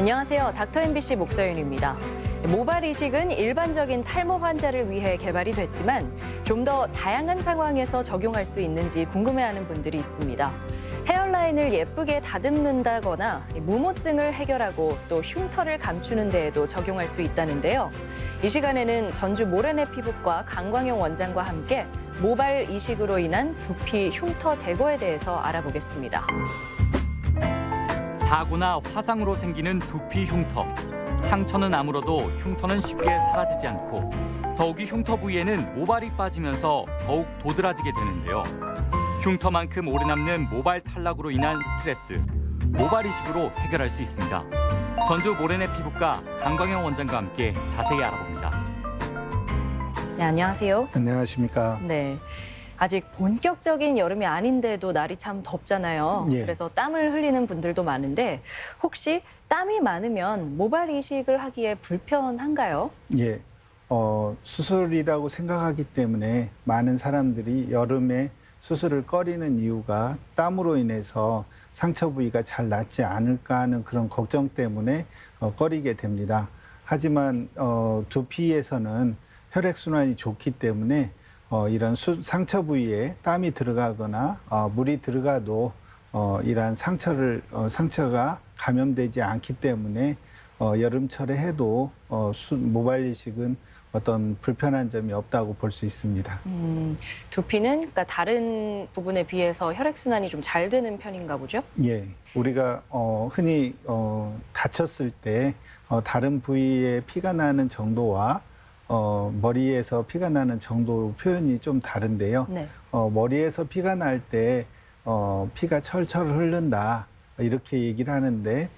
안녕하세요. 닥터 MBC 목서윤입니다. 모발 이식은 일반적인 탈모 환자를 위해 개발이 됐지만 좀 더 다양한 상황에서 적용할 수 있는지 궁금해하는 분들이 있습니다. 헤어라인을 예쁘게 다듬는다거나 무모증을 해결하고 또 흉터를 감추는 데에도 적용할 수 있다는데요. 이 시간에는 전주 모래내 피부과 강광영 원장과 함께 모발 이식으로 인한 두피 흉터 제거에 대해서 알아보겠습니다. 사고나 화상으로 생기는 두피 흉터. 상처는 아물어도 흉터는 쉽게 사라지지 않고 더욱이 흉터 부위에는 모발이 빠지면서 더욱 도드라지게 되는데요. 흉터만큼 오래 남는 모발 탈락으로 인한 스트레스, 모발 이식으로 해결할 수 있습니다. 전주 모래내 피부과 강광영 원장과 함께 자세히 알아봅니다. 네, 안녕하세요. 안녕하십니까. 네. 아직 본격적인 여름이 아닌데도 날이 참 덥잖아요. 예. 그래서 땀을 흘리는 분들도 많은데 혹시 땀이 많으면 모발 이식을 하기에 불편한가요? 예, 수술이라고 생각하기 때문에 많은 사람들이 여름에 수술을 꺼리는 이유가 땀으로 인해서 상처 부위가 잘 낫지 않을까 하는 그런 걱정 때문에 꺼리게 됩니다. 하지만 두피에서는 혈액순환이 좋기 때문에 이런 상처 부위에 땀이 들어가거나 물이 들어가도 이러한 상처가 감염되지 않기 때문에 여름철에 해도 모발 이식은 어떤 불편한 점이 없다고 볼 수 있습니다. 두피는 그러니까 다른 부분에 비해서 혈액순환이 좀 잘 되는 편인가 보죠? 예, 우리가 흔히 다쳤을 때 다른 부위에 피가 나는 정도와 머리에서 피가 나는 정도 표현이 좀 다른데요. 네. 머리에서 피가 날 때 피가 철철 흐른다 이렇게 얘기를 하는데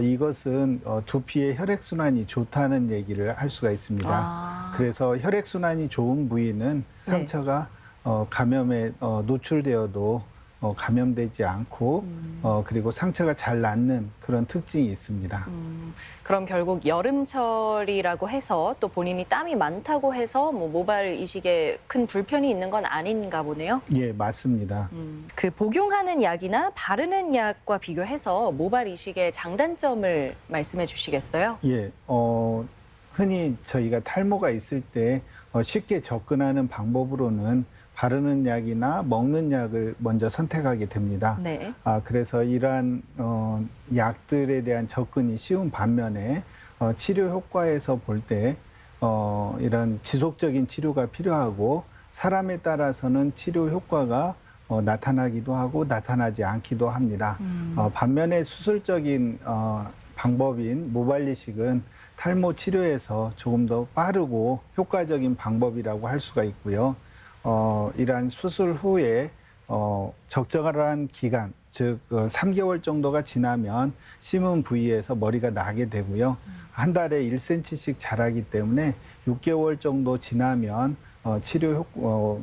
이것은 두피의 혈액순환이 좋다는 얘기를 할 수가 있습니다. 그래서 혈액순환이 좋은 부위는 상처가 감염에 노출되어도 감염되지 않고 그리고 상처가 잘 낫는 그런 특징이 있습니다. 그럼 결국 여름철이라고 해서 또 본인이 땀이 많다고 해서 뭐 모발 이식에 큰 불편이 있는 건 아닌가 보네요. 예, 맞습니다. 그 복용하는 약이나 바르는 약과 비교해서 모발 이식의 장단점을 말씀해 주시겠어요? 예, 흔히 저희가 탈모가 있을 때 쉽게 접근하는 방법으로는 바르는 약이나 먹는 약을 먼저 선택하게 됩니다. 네. 그래서 이러한 약들에 대한 접근이 쉬운 반면에 치료 효과에서 볼 때 이런 지속적인 치료가 필요하고 사람에 따라서는 치료 효과가 나타나기도 하고 나타나지 않기도 합니다. 반면에 수술적인 방법인 모발 이식은 탈모 치료에서 조금 더 빠르고 효과적인 방법이라고 할 수가 있고요. 이러한 수술 후에 적절한 기간, 즉 3개월 정도가 지나면 심은 부위에서 머리가 나게 되고요. 한 달에 1cm씩 자라기 때문에 6개월 정도 지나면 치료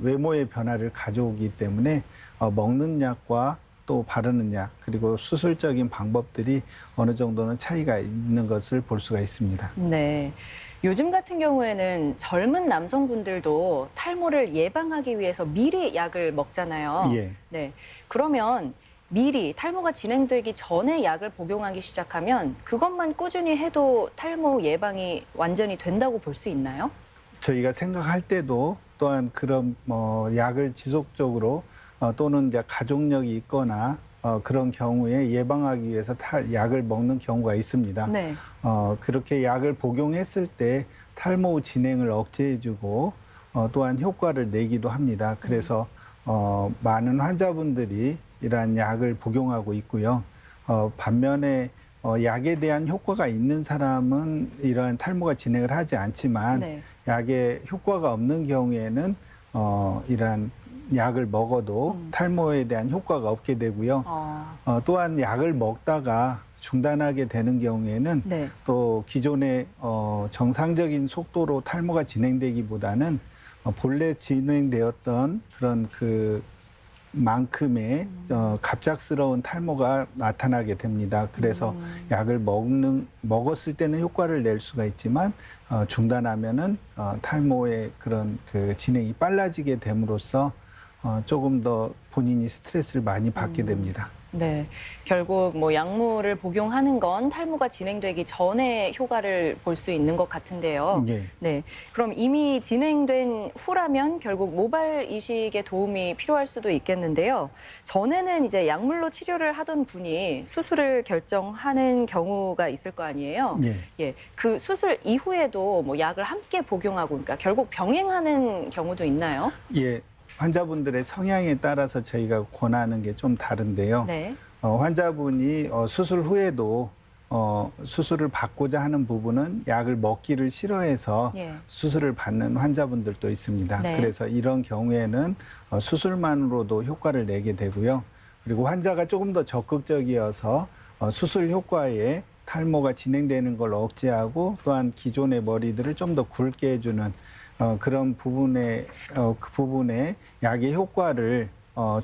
외모의 변화를 가져오기 때문에 먹는 약과 또 바르는 약 그리고 수술적인 방법들이 어느 정도는 차이가 있는 것을 볼 수가 있습니다. 네. 요즘 같은 경우에는 젊은 남성분들도 탈모를 예방하기 위해서 미리 약을 먹잖아요. 예. 네. 그러면 미리 탈모가 진행되기 전에 약을 복용하기 시작하면 그것만 꾸준히 해도 탈모 예방이 완전히 된다고 볼 수 있나요? 저희가 생각할 때도 또한 그런 약을 지속적으로 또는 이제 가족력이 있거나 그런 경우에 예방하기 위해서 약을 먹는 경우가 있습니다. 네. 그렇게 약을 복용했을 때 탈모 진행을 억제해주고 또한 효과를 내기도 합니다. 그래서 많은 환자분들이 이러한 약을 복용하고 있고요. 반면에 약에 대한 효과가 있는 사람은 이러한 탈모가 진행을 하지 않지만 네. 약에 효과가 없는 경우에는 이러한 약을 먹어도 탈모에 대한 효과가 없게 되고요. 또한 약을 먹다가 중단하게 되는 경우에는 네. 또 기존의 정상적인 속도로 탈모가 진행되기보다는 본래 진행되었던 그런 그 만큼의 갑작스러운 탈모가 나타나게 됩니다. 그래서 약을 먹었을 때는 효과를 낼 수가 있지만 중단하면은 탈모의 그런 그 진행이 빨라지게 됨으로써 조금 더 본인이 스트레스를 많이 받게 됩니다. 네, 결국 뭐 약물을 복용하는 건 탈모가 진행되기 전에 효과를 볼 수 있는 것 같은데요. 예. 네, 그럼 이미 진행된 후라면 결국 모발 이식에 도움이 필요할 수도 있겠는데요. 전에는 이제 약물로 치료를 하던 분이 수술을 결정하는 경우가 있을 거 아니에요. 예. 예, 그 수술 이후에도 뭐 약을 함께 복용하고, 그러니까 결국 병행하는 경우도 있나요? 예. 환자분들의 성향에 따라서 저희가 권하는 게 좀 다른데요. 네. 환자분이 수술 후에도 수술을 받고자 하는 부분은 약을 먹기를 싫어해서 예. 수술을 받는 환자분들도 있습니다. 네. 그래서 이런 경우에는 수술만으로도 효과를 내게 되고요. 그리고 환자가 조금 더 적극적이어서 수술 효과에 탈모가 진행되는 걸 억제하고 또한 기존의 머리들을 좀 더 굵게 해주는 그런 부분에 그 부분에 약의 효과를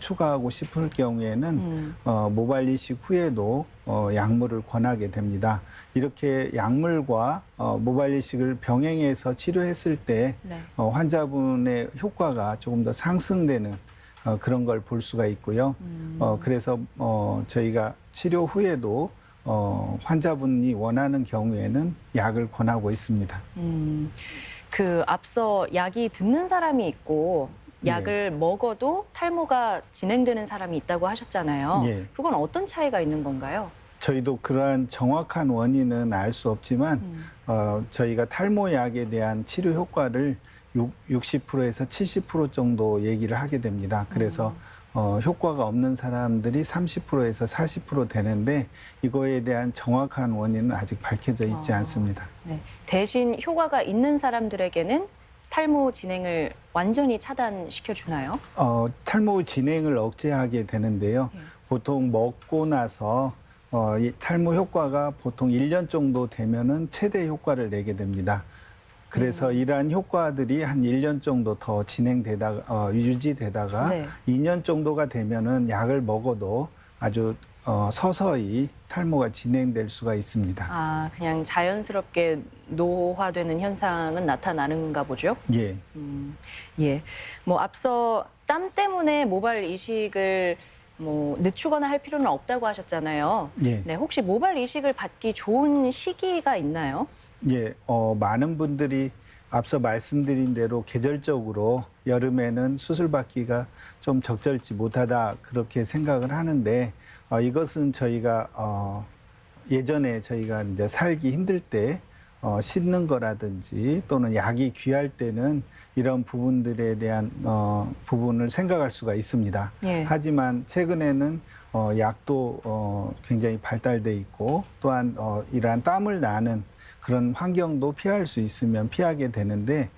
추가하고 싶을 경우에는 모발 이식 후에도 약물을 권하게 됩니다. 이렇게 약물과 모발 이식을 병행해서 치료했을 때 네. 환자분의 효과가 조금 더 상승되는 그런 걸 볼 수가 있고요. 그래서 저희가 치료 후에도 환자분이 원하는 경우에는 약을 권하고 있습니다. 그 앞서 약이 듣는 사람이 있고 약을 먹어도 탈모가 진행되는 사람이 있다고 하셨잖아요. 예. 그건 어떤 차이가 있는 건가요? 저희도 그러한 정확한 원인은 알 수 없지만 저희가 탈모약에 대한 치료 효과를 60%에서 70% 정도 얘기를 하게 됩니다. 그래서 효과가 없는 사람들이 30%에서 40% 되는데 이거에 대한 정확한 원인은 아직 밝혀져 있지 않습니다. 네. 대신 효과가 있는 사람들에게는 탈모 진행을 완전히 차단시켜 주나요? 탈모 진행을 억제하게 되는데요. 보통 먹고 나서 이 탈모 효과가 보통 1년 정도 되면은 최대 효과를 내게 됩니다. 그래서 이러한 효과들이 한 1년 정도 더 진행되다가 유지되다가 네. 2년 정도가 되면은 약을 먹어도 아주 서서히 탈모가 진행될 수가 있습니다. 아, 그냥 자연스럽게 노화되는 현상은 나타나는가 보죠? 예. 예. 뭐 앞서 땀 때문에 모발 이식을 뭐 늦추거나 할 필요는 없다고 하셨잖아요. 예. 네, 혹시 모발 이식을 받기 좋은 시기가 있나요? 예, 많은 분들이 앞서 말씀드린 대로 계절적으로 여름에는 수술 받기가 좀 적절치 못하다 그렇게 생각을 하는데 이것은 저희가 예전에 저희가 이제 살기 힘들 때 씻는 거라든지 또는 약이 귀할 때는 이런 부분들에 대한 부분을 생각할 수가 있습니다. 예. 하지만 최근에는 약도 굉장히 발달돼 있고 또한 이러한 땀을 나는 그런 환경도 피할 수 있으면 피하게 되는데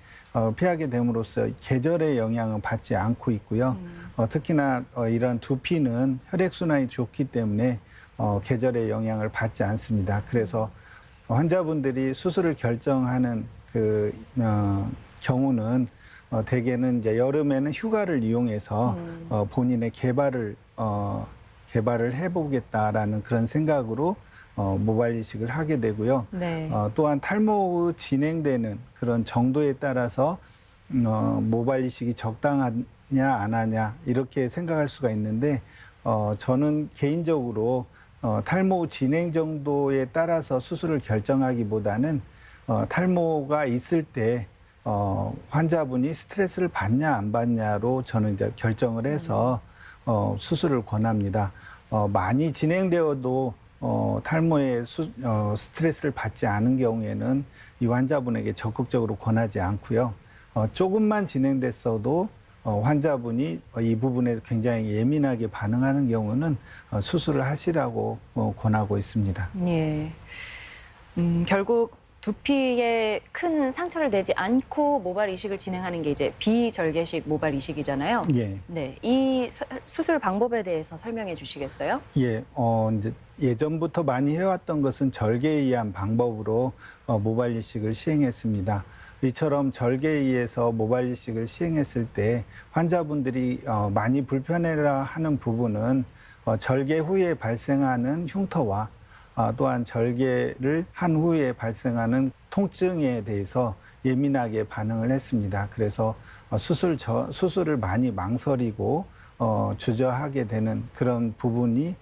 피하게 됨으로써 계절의 영향은 받지 않고 있고요. 특히나 이런 두피는 혈액순환이 좋기 때문에 계절의 영향을 받지 않습니다. 그래서 환자분들이 수술을 결정하는 그 경우는 대개는 이제 여름에는 휴가를 이용해서 본인의 개발을 해보겠다라는 그런 생각으로 모발 이식을 하게 되고요. 네. 또한 탈모 진행되는 그런 정도에 따라서 모발 이식이 적당하냐 안 하냐 이렇게 생각할 수가 있는데 저는 개인적으로 탈모 진행 정도에 따라서 수술을 결정하기보다는 탈모가 있을 때 환자분이 스트레스를 받냐 안 받냐로 저는 이제 결정을 해서 수술을 권합니다. 많이 진행되어도 탈모에 스트레스를 받지 않은 경우에는 이 환자분에게 적극적으로 권하지 않고요. 조금만 진행됐어도 환자분이 이 부분에 굉장히 예민하게 반응하는 경우는 수술을 하시라고 권하고 있습니다. 예. 결국 두피에 큰 상처를 내지 않고 모발 이식을 진행하는 게 이제 비절개식 모발 이식이잖아요. 예. 네. 이 수술 방법에 대해서 설명해 주시겠어요? 예, 이제 예전부터 많이 해왔던 것은 절개에 의한 방법으로 모발 이식을 시행했습니다. 이처럼 절개에 의해서 모발 이식을 시행했을 때 환자분들이 많이 불편해라 하는 부분은 절개 후에 발생하는 흉터와 또한 절개를 한 후에 발생하는 통증에 대해서 예민하게 반응을 했습니다. 그래서 수술을 많이 망설이고 주저하게 되는 그런 부분이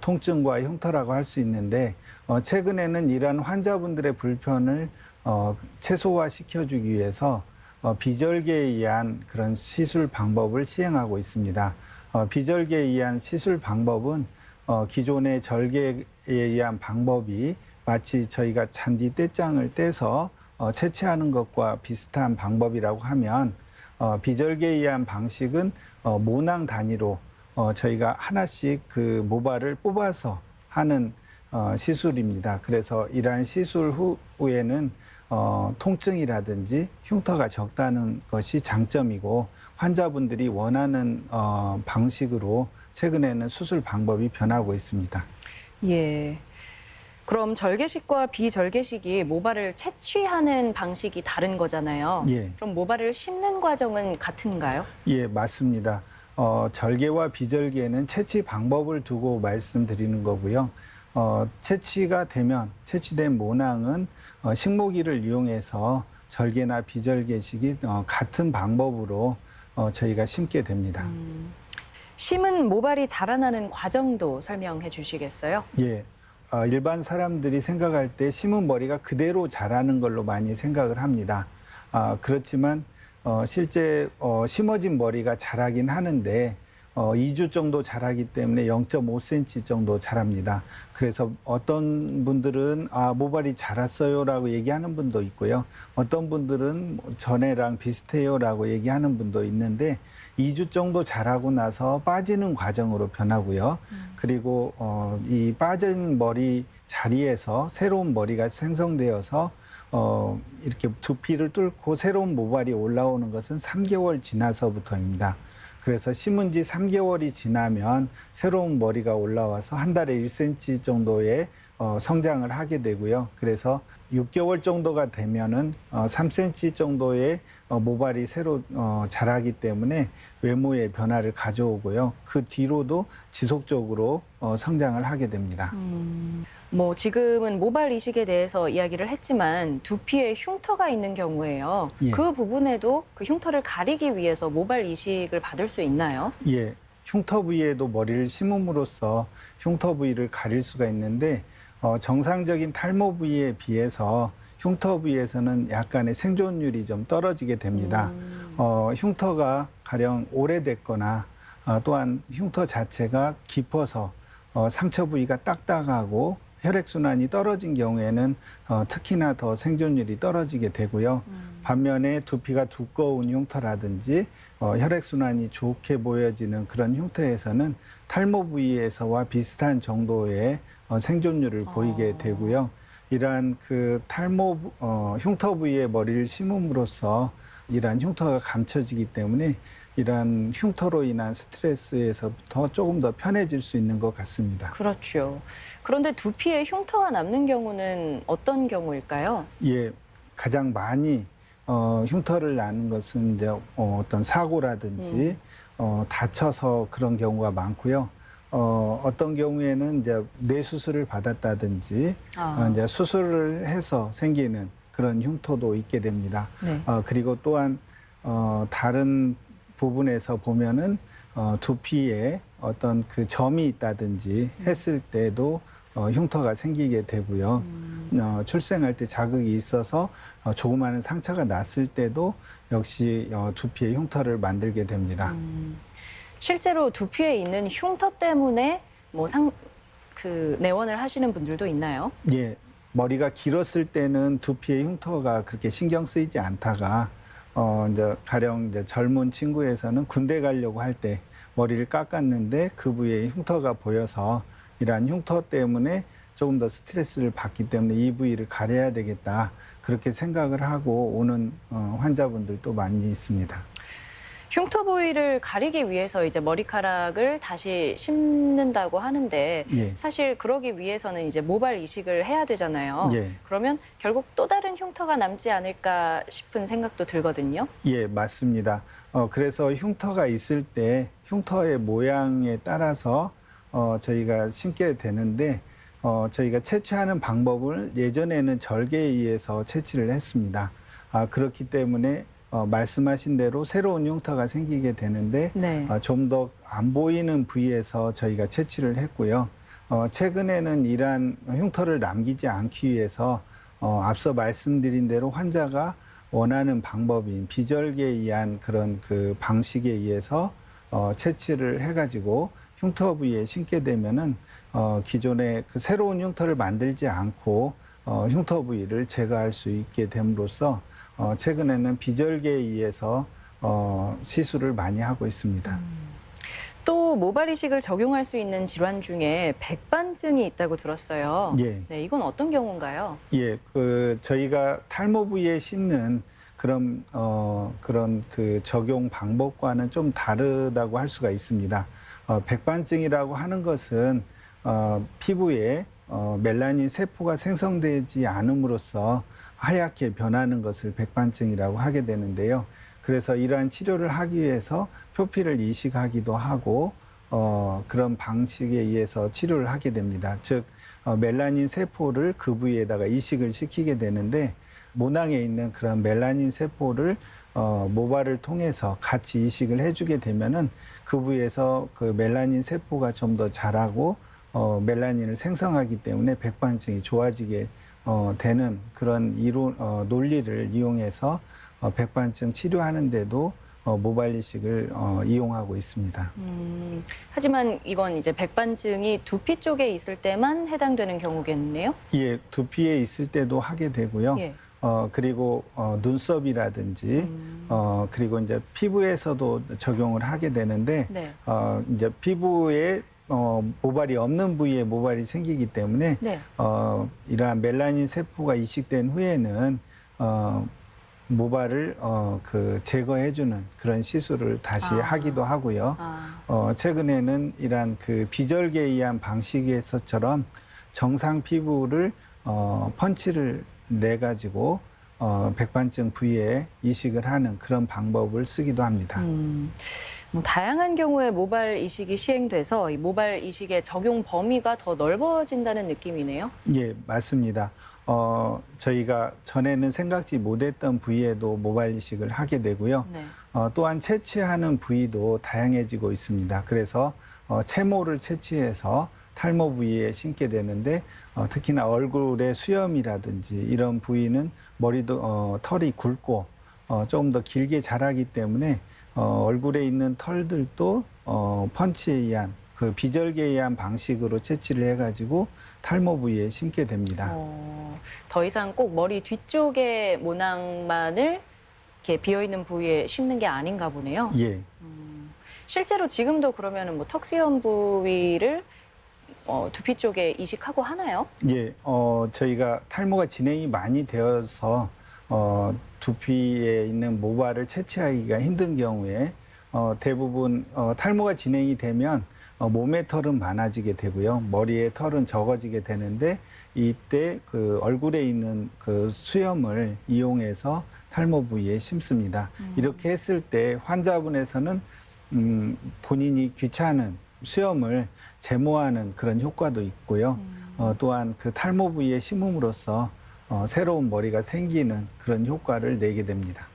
통증과 흉터라고 할 수 있는데 최근에는 이러한 환자분들의 불편을 최소화시켜주기 위해서 비절개에 의한 그런 시술 방법을 시행하고 있습니다. 비절개에 의한 시술 방법은 기존의 절개에 의한 방법이 마치 저희가 잔디 떼장을 떼서 채취하는 것과 비슷한 방법이라고 하면 비절개에 의한 방식은 모낭 단위로 저희가 하나씩 그 모발을 뽑아서 하는 시술입니다. 그래서 이러한 시술 후에는 통증이라든지 흉터가 적다는 것이 장점이고 환자분들이 원하는 방식으로 최근에는 수술 방법이 변하고 있습니다. 예. 그럼 절개식과 비절개식이 모발을 채취하는 방식이 다른 거잖아요. 예. 그럼 모발을 심는 과정은 같은가요? 예, 맞습니다. 절개와 비절개는 채취 방법을 두고 말씀드리는 거고요. 채취된 모낭은 식모기를 이용해서 절개나 비절개식이 같은 방법으로 저희가 심게 됩니다. 심은 모발이 자라나는 과정도 설명해 주시겠어요? 예. 일반 사람들이 생각할 때 심은 머리가 그대로 자라는 걸로 많이 생각을 합니다. 그렇지만 실제 심어진 머리가 자라긴 하는데 2주 정도 자라기 때문에 0.5cm 정도 자랍니다. 그래서 어떤 분들은 모발이 자랐어요라고 얘기하는 분도 있고요. 어떤 분들은 전에랑 비슷해요라고 얘기하는 분도 있는데 2주 정도 자라고 나서 빠지는 과정으로 변하고요. 그리고 이 빠진 머리 자리에서 새로운 머리가 생성되어서 이렇게 두피를 뚫고 새로운 모발이 올라오는 것은 3개월 지나서부터입니다. 그래서 심은 지 3개월이 지나면 새로운 머리가 올라와서 한 달에 1cm 정도의 성장을 하게 되고요. 그래서 6개월 정도가 되면은 3cm 정도의 모발이 새로 자라기 때문에 외모의 변화를 가져오고요. 그 뒤로도 지속적으로 성장을 하게 됩니다. 뭐 지금은 모발 이식에 대해서 이야기를 했지만 두피에 흉터가 있는 경우에요. 예. 그 부분에도 그 흉터를 가리기 위해서 모발 이식을 받을 수 있나요? 예, 흉터 부위에도 머리를 심음으로써 흉터 부위를 가릴 수가 있는데 정상적인 탈모 부위에 비해서 흉터 부위에서는 약간의 생존율이 좀 떨어지게 됩니다. 흉터가 가령 오래됐거나 또한 흉터 자체가 깊어서 상처 부위가 딱딱하고 혈액순환이 떨어진 경우에는 특히나 더 생존율이 떨어지게 되고요. 반면에 두피가 두꺼운 흉터라든지 혈액순환이 좋게 보여지는 그런 흉터에서는 탈모 부위에서와 비슷한 정도의 생존율을 보이게 되고요. 이러한 그 탈모 흉터 부위에 머리를 심음으로써 이러한 흉터가 감춰지기 때문에 이러한 흉터로 인한 스트레스에서부터 조금 더 편해질 수 있는 것 같습니다. 그렇죠. 그런데 두피에 흉터가 남는 경우는 어떤 경우일까요? 예, 가장 많이 흉터를 나는 것은 이제 어떤 사고라든지 다쳐서 그런 경우가 많고요. 어떤 경우에는 이제 뇌 수술을 받았다든지 이제 수술을 해서 생기는 그런 흉터도 있게 됩니다. 네. 그리고 또한 다른 부분에서 보면은 두피에 어떤 그 점이 있다든지 했을 때도 흉터가 생기게 되고요. 출생할 때 자극이 있어서 조그마한 상처가 났을 때도 역시 두피에 흉터를 만들게 됩니다. 실제로 두피에 있는 흉터 때문에 뭐 내원을 하시는 분들도 있나요? 예, 머리가 길었을 때는 두피에 흉터가 그렇게 신경 쓰이지 않다가 이제 가령 이제 젊은 친구에서는 군대 가려고 할 때 머리를 깎았는데 그 부위에 흉터가 보여서 이러한 흉터 때문에 조금 더 스트레스를 받기 때문에 이 부위를 가려야 되겠다 그렇게 생각을 하고 오는 환자분들도 많이 있습니다. 흉터 부위를 가리기 위해서 이제 머리카락을 다시 심는다고 하는데 예. 사실 그러기 위해서는 이제 모발 이식을 해야 되잖아요. 예. 그러면 결국 또 다른 흉터가 남지 않을까 싶은 생각도 들거든요. 예, 맞습니다. 그래서 흉터가 있을 때 흉터의 모양에 따라서 저희가 심게 되는데 저희가 채취하는 방법을 예전에는 절개에 의해서 채취를 했습니다. 그렇기 때문에 말씀하신 대로 새로운 흉터가 생기게 되는데 네. 좀 더 안 보이는 부위에서 저희가 채취를 했고요. 최근에는 이러한 흉터를 남기지 않기 위해서 앞서 말씀드린 대로 환자가 원하는 방법인 비절개에 의한 그런 그 방식에 의해서 채취를 해가지고 흉터 부위에 심게 되면은 기존의 그 새로운 흉터를 만들지 않고 흉터 부위를 제거할 수 있게 됨으로써 최근에는 비절개에 의해서 시술을 많이 하고 있습니다. 또 모발 이식을 적용할 수 있는 질환 중에 백반증이 있다고 들었어요. 예. 네, 이건 어떤 경우인가요? 예, 저희가 탈모 부위에 심는 그런 그 적용 방법과는 좀 다르다고 할 수가 있습니다. 백반증이라고 하는 것은 피부에 멜라닌 세포가 생성되지 않음으로써 하얗게 변하는 것을 백반증이라고 하게 되는데요. 그래서 이러한 치료를 하기 위해서 표피를 이식하기도 하고 그런 방식에 의해서 치료를 하게 됩니다. 즉 멜라닌 세포를 그 부위에다가 이식을 시키게 되는데 모낭에 있는 그런 멜라닌 세포를 모발을 통해서 같이 이식을 해주게 되면은 그 부위에서 그 멜라닌 세포가 좀 더 자라고 멜라닌을 생성하기 때문에 백반증이 좋아지게 되는 그런 논리를 이용해서 백반증 치료하는데도 모발 이식을 이용하고 있습니다. 하지만 이건 이제 백반증이 두피 쪽에 있을 때만 해당되는 경우겠네요? 예, 두피에 있을 때도 하게 되고요. 예. 그리고 눈썹이라든지 그리고 이제 피부에서도 적용을 하게 되는데 네. 이제 피부에 모발이 없는 부위에 모발이 생기기 때문에 네. 이러한 멜라닌 세포가 이식된 후에는 모발을 제거해주는 그런 시술을 다시 하기도 하고요. 최근에는 이러한 그 비절개에 의한 방식에서처럼 정상 피부를 펀치를 내 가지고 백반증 부위에 이식을 하는 그런 방법을 쓰기도 합니다. 다양한 경우에 모발 이식이 시행돼서 이 모발 이식의 적용 범위가 더 넓어진다는 느낌이네요. 예, 맞습니다. 저희가 전에는 생각지 못했던 부위에도 모발 이식을 하게 되고요. 네. 또한 채취하는 부위도 다양해지고 있습니다. 그래서 채모를 채취해서 탈모 부위에 심게 되는데 특히나 얼굴의 수염이라든지 이런 부위는 머리도 털이 굵고 조금 더 길게 자라기 때문에 얼굴에 있는 털들도 펀치에 의한 그 비절개에 의한 방식으로 채취를 해가지고 탈모 부위에 심게 됩니다. 더 이상 꼭 머리 뒤쪽의 모낭만을 이렇게 비어있는 부위에 심는 게 아닌가 보네요. 예. 실제로 지금도 그러면 뭐 턱수염 부위를 두피 쪽에 이식하고 하나요? 예, 저희가 탈모가 진행이 많이 되어서 두피에 있는 모발을 채취하기가 힘든 경우에 대부분 탈모가 진행이 되면 몸의 털은 많아지게 되고요. 머리의 털은 적어지게 되는데 이때 그 얼굴에 있는 그 수염을 이용해서 탈모 부위에 심습니다. 이렇게 했을 때 환자분에서는 본인이 귀찮은 수염을 제모하는 그런 효과도 있고요. 또한 그 탈모 부위에 심음으로써 새로운 머리가 생기는 그런 효과를 내게 됩니다.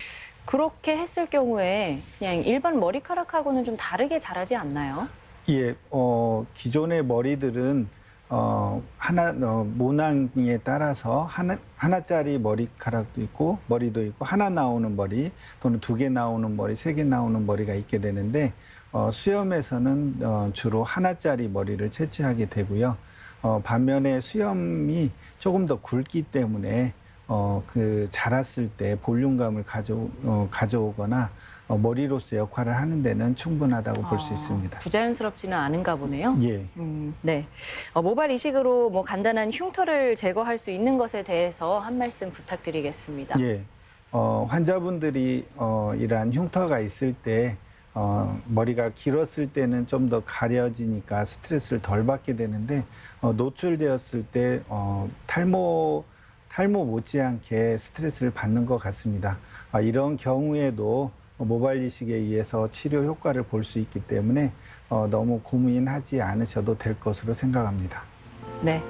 그렇게 했을 경우에 그냥 일반 머리카락하고는 좀 다르게 자라지 않나요? 예, 기존의 머리들은 모낭에 따라서 하나짜리 머리카락도 있고 머리도 있고 하나 나오는 머리 또는 2개 나오는 머리, 3개 나오는 머리가 있게 되는데 수염에서는 주로 하나짜리 머리를 채취하게 되고요. 반면에 수염이 조금 더 굵기 때문에 그 자랐을 때 볼륨감을 가져오거나 머리로서 역할을 하는 데는 충분하다고 볼 수 있습니다. 부자연스럽지는 않은가 보네요. 예. 네. 모발 이식으로 뭐 간단한 흉터를 제거할 수 있는 것에 대해서 한 말씀 부탁드리겠습니다. 예. 환자분들이 이러한 흉터가 있을 때 머리가 길었을 때는 좀 더 가려지니까 스트레스를 덜 받게 되는데 노출되었을 때 탈모 못지않게 스트레스를 받는 것 같습니다. 이런 경우에도 모발 이식에 의해서 치료 효과를 볼 수 있기 때문에 너무 고민하지 않으셔도 될 것으로 생각합니다. 네.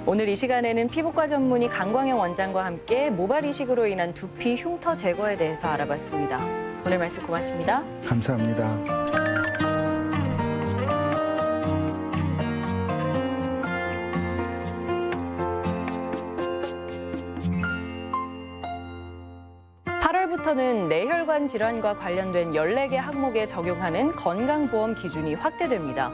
오늘 이 시간에는 피부과 전문의 강광영 원장과 함께 모발 이식으로 인한 두피 흉터 제거에 대해서 알아봤습니다. 오늘 말씀 고맙습니다. 감사합니다. 부터는 뇌혈관 질환과 관련된 14개 항목에 적용하는 건강보험 기준이 확대됩니다.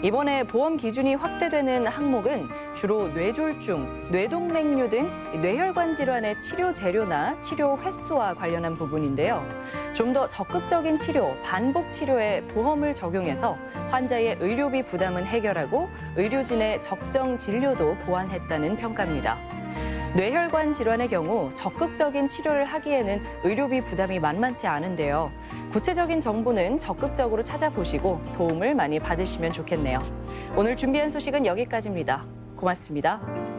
이번에 보험 기준이 확대되는 항목은 주로 뇌졸중, 뇌동맥류 등 뇌혈관 질환의 치료 재료나 치료 횟수와 관련한 부분인데요. 좀 더 적극적인 치료, 반복 치료에 보험을 적용해서 환자의 의료비 부담은 해결하고 의료진의 적정 진료도 보완했다는 평가입니다. 뇌혈관 질환의 경우 적극적인 치료를 하기에는 의료비 부담이 만만치 않은데요. 구체적인 정보는 적극적으로 찾아보시고 도움을 많이 받으시면 좋겠네요. 오늘 준비한 소식은 여기까지입니다. 고맙습니다.